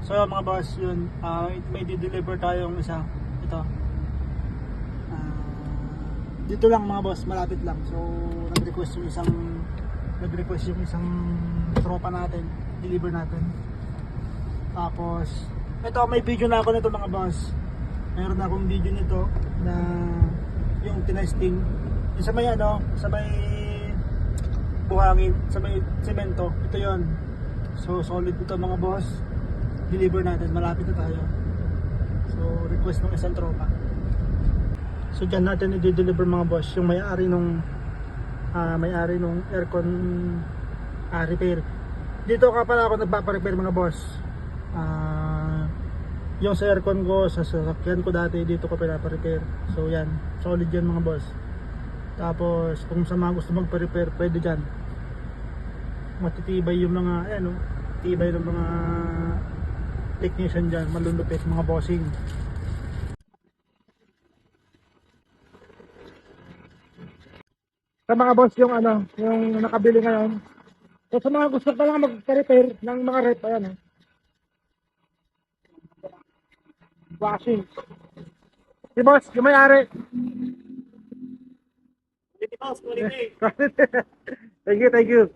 So mga boss, yun, may di-deliver tayong isa. Ito. Dito lang mga boss, malapit lang. So nag-request yung isang tropa natin, deliver natin. Tapos ito, may video na ako nito mga boss. Mayroon akong video nito na yung tinesting. Yung sa may sa may buhangin, sa may semento. Ito yon. So solid ito mga boss. Deliver natin, malapit na tayo. So request ng isang tropa. So dyan natin i-deliver mga boss yung may-ari nung aircon repair. Dito ka pala ako nagpapa-repair mga boss. Yung sa aircon ko, sa sasakyan ko dati, dito ko pinapa-repair. So yan, solid yan mga boss. Tapos kung sa mga gusto magpa-repair, pwede dyan. Matitibay yung mga tibay ng mga technician dyan, malulupit mga bossing. Sa mga boss yung yung nakabili ngayon. So sa mga gusto pa lang magpa-repair ng mga rep, ayan washing. Si boss, yung may-ari. Thank you, thank you.